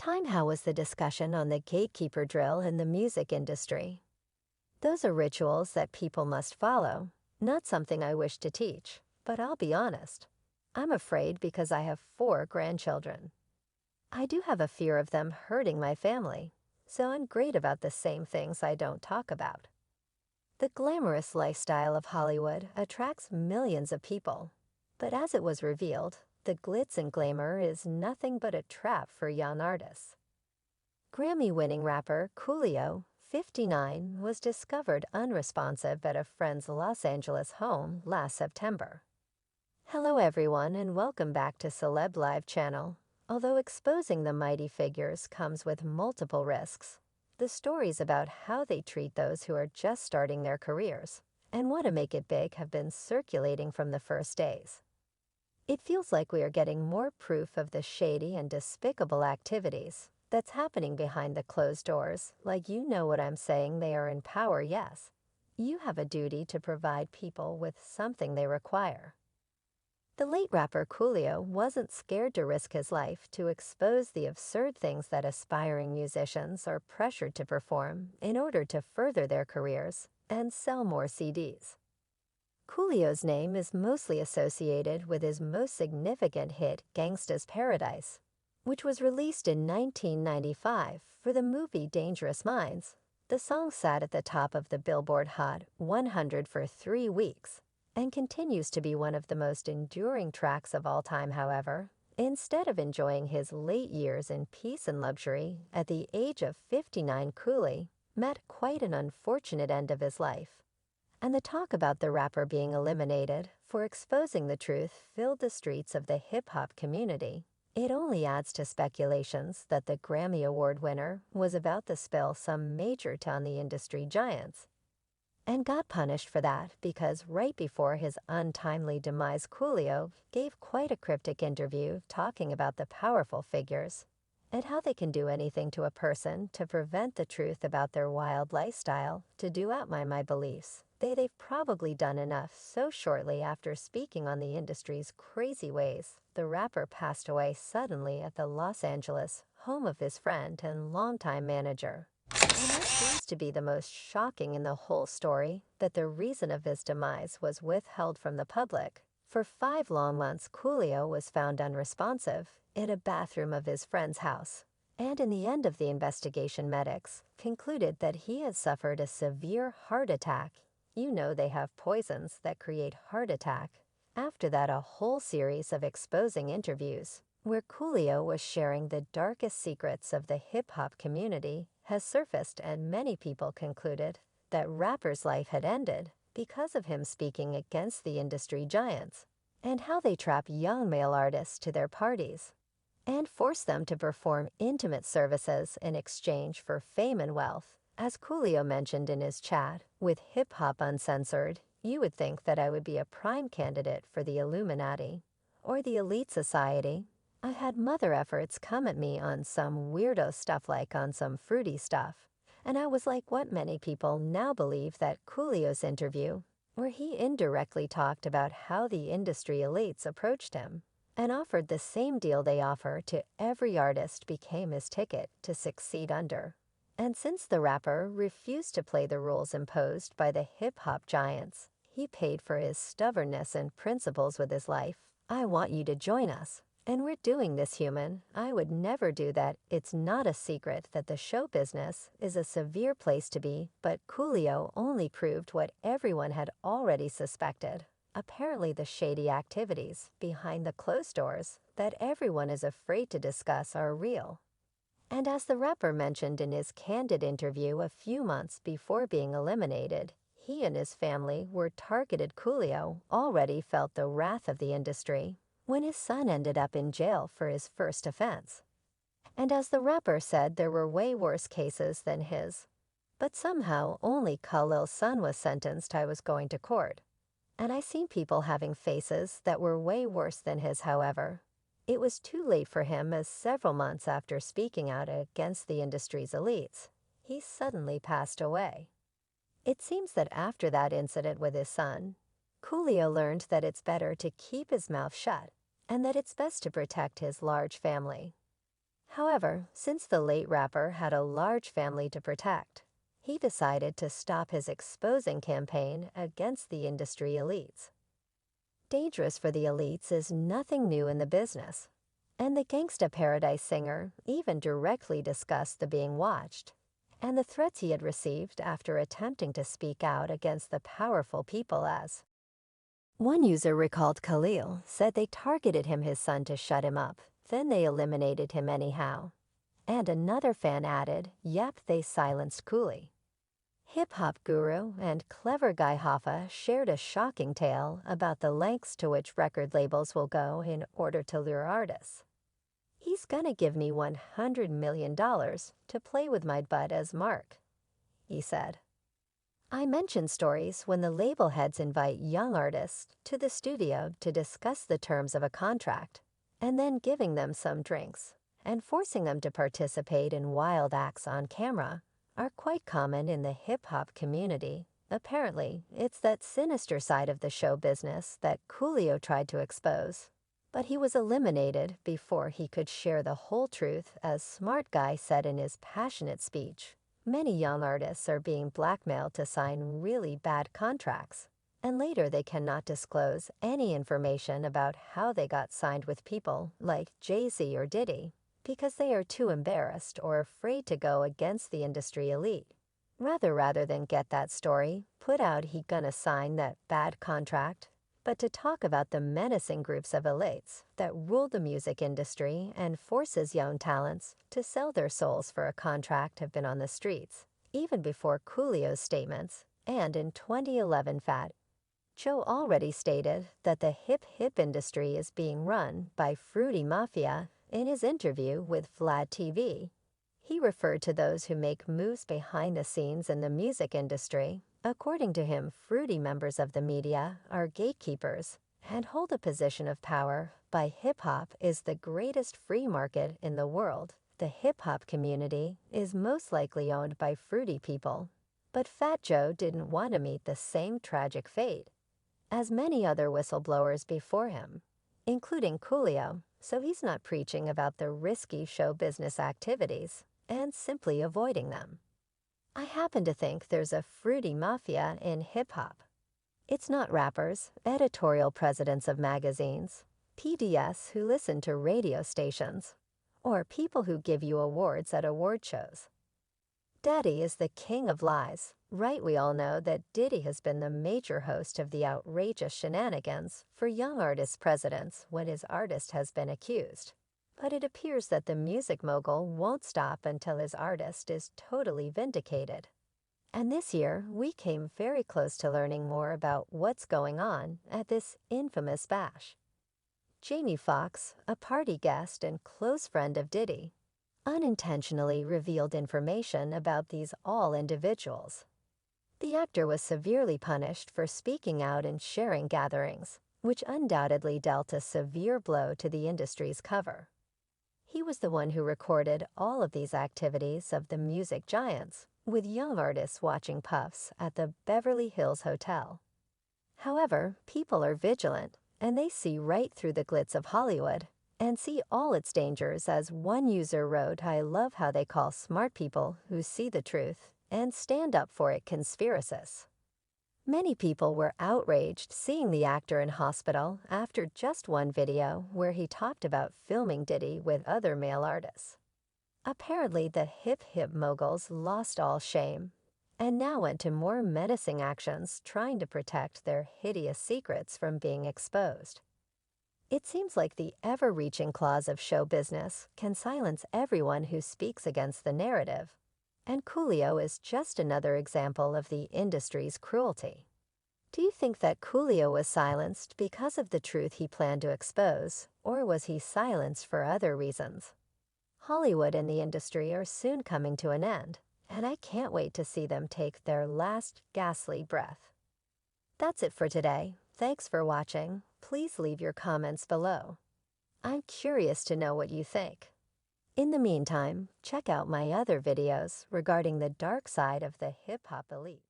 Time how was the discussion on the gatekeeper drill in the music industry. Those are rituals that people must follow, not something I wish to teach, but I'll be honest. I'm afraid because I have 4 grandchildren. I do have a fear of them hurting my family, so I'm great about the same things I don't talk about. The glamorous lifestyle of Hollywood attracts millions of people, but as it was revealed, the glitz and glamour is nothing but a trap for young artists. Grammy-winning rapper Coolio, 59, was discovered unresponsive at a friend's Los Angeles home last September. Hello everyone and welcome back to Celeb Live channel. Although exposing the mighty figures comes with multiple risks, the stories about how they treat those who are just starting their careers and want to make it big have been circulating from the first days. It feels like we are getting more proof of the shady and despicable activities that's happening behind the closed doors. Like, you know what I'm saying, they are in power, yes. You have a duty to provide people with something they require. The late rapper Coolio wasn't scared to risk his life to expose the absurd things that aspiring musicians are pressured to perform in order to further their careers and sell more CDs. Coolio's name is mostly associated with his most significant hit, Gangsta's Paradise, which was released in 1995 for the movie Dangerous Minds. The song sat at the top of the Billboard Hot 100 for 3 weeks and continues to be one of the most enduring tracks of all time. However, instead of enjoying his late years in peace and luxury, at the age of 59, Coolio met quite an unfortunate end of his life. And the talk about the rapper being eliminated for exposing the truth filled the streets of the hip-hop community. It only adds to speculations that the Grammy Award winner was about to spill some major tea on the industry giants, and got punished for that because right before his untimely demise, Coolio gave quite a cryptic interview talking about the powerful figures and how they can do anything to a person to prevent the truth about their wild lifestyle, to do out my beliefs. They've probably done enough. So shortly after speaking on the industry's crazy ways, the rapper passed away suddenly at the Los Angeles home of his friend and longtime manager. And that seems to be the most shocking in the whole story, that the reason of his demise was withheld from the public. For 5 long months, Coolio was found unresponsive in a bathroom of his friend's house. And in the end of the investigation, medics concluded that he had suffered a severe heart attack. You know they have poisons that create heart attack. After that, a whole series of exposing interviews, where Coolio was sharing the darkest secrets of the hip-hop community, has surfaced, and many people concluded that rapper's life had ended because of him speaking against the industry giants and how they trap young male artists to their parties and force them to perform intimate services in exchange for fame and wealth. As Coolio mentioned in his chat with Hip Hop Uncensored, you would think that I would be a prime candidate for the Illuminati or the Elite Society. I've had mother efforts come at me on some weirdo stuff, like on some fruity stuff. And I was like, what many people now believe that Coolio's interview, where he indirectly talked about how the industry elites approached him and offered the same deal they offer to every artist, became his ticket to succeed under. And since the rapper refused to play the rules imposed by the hip-hop giants, he paid for his stubbornness and principles with his life. I want you to join us. And we're doing this, human. I would never do that. It's not a secret that the show business is a severe place to be, but Coolio only proved what everyone had already suspected. Apparently the shady activities behind the closed doors that everyone is afraid to discuss are real. And as the rapper mentioned in his candid interview a few months before being eliminated, he and his family were targeted. Coolio already felt the wrath of the industry when his son ended up in jail for his first offense. And as the rapper said, there were way worse cases than his. But somehow only Khalil's son was sentenced. I was going to court, and I seen people having faces that were way worse than his. However, it was too late for him, as several months after speaking out against the industry's elites, he suddenly passed away. It seems that after that incident with his son, Coolio learned that it's better to keep his mouth shut and that it's best to protect his large family. However, since the late rapper had a large family to protect, he decided to stop his exposing campaign against the industry elites. Dangerous for the elites is nothing new in the business, and the Gangsta Paradise singer even directly discussed the being watched and the threats he had received after attempting to speak out against the powerful people as. One user recalled Khalil said they targeted his son to shut him up, then they eliminated him anyhow. And another fan added, yep, they silenced Cooley. Hip-hop guru and clever guy Hoffa shared a shocking tale about the lengths to which record labels will go in order to lure artists. He's gonna give me $100 million to play with my bud as Mark, he said. I mention stories when the label heads invite young artists to the studio to discuss the terms of a contract, and then giving them some drinks and forcing them to participate in wild acts on camera are quite common in the hip-hop community. Apparently, it's that sinister side of the show business that Coolio tried to expose, but he was eliminated before he could share the whole truth, as Smart Guy said in his passionate speech. Many young artists are being blackmailed to sign really bad contracts, and later they cannot disclose any information about how they got signed with people like Jay-Z or Diddy, because they are too embarrassed or afraid to go against the industry elite. Rather than get that story, put out he gonna sign that bad contract, but to talk about the menacing groups of elites that rule the music industry and forces young talents to sell their souls for a contract have been on the streets, even before Coolio's statements, and in 2011 Fat Joe already stated that the hip industry is being run by Fruity Mafia. In his interview with Vlad TV, he referred to those who make moves behind the scenes in the music industry. According to him, fruity members of the media are gatekeepers and hold a position of power. By hip-hop is the greatest free market in the world. The hip-hop community is most likely owned by fruity people. But Fat Joe didn't want to meet the same tragic fate as many other whistleblowers before him, including Coolio, so he's not preaching about the risky show business activities and simply avoiding them. I happen to think there's a fruity mafia in hip-hop. It's not rappers, editorial presidents of magazines, PDS who listen to radio stations, or people who give you awards at award shows. Daddy is the king of lies. Right, we all know that Diddy has been the major host of the outrageous shenanigans for young artist presidents when his artist has been accused. But it appears that the music mogul won't stop until his artist is totally vindicated. And this year, we came very close to learning more about what's going on at this infamous bash. Jamie Foxx, a party guest and close friend of Diddy, unintentionally revealed information about these all individuals. The actor was severely punished for speaking out in sharing gatherings, which undoubtedly dealt a severe blow to the industry's cover. He was the one who recorded all of these activities of the music giants, with young artists watching Puffs at the Beverly Hills Hotel. However, people are vigilant, and they see right through the glitz of Hollywood and see all its dangers. As one user wrote, I love how they call smart people who see the truth and stand up for it conspiracists. Many people were outraged seeing the actor in hospital after just one video where he talked about filming Diddy with other male artists. Apparently, the hip moguls lost all shame and now went to more menacing actions trying to protect their hideous secrets from being exposed. It seems like the ever-reaching claws of show business can silence everyone who speaks against the narrative, and Coolio is just another example of the industry's cruelty. Do you think that Coolio was silenced because of the truth he planned to expose, or was he silenced for other reasons? Hollywood and the industry are soon coming to an end, and I can't wait to see them take their last ghastly breath. That's it for today. Thanks for watching. Please leave your comments below. I'm curious to know what you think. In the meantime, check out my other videos regarding the dark side of the hip-hop elite.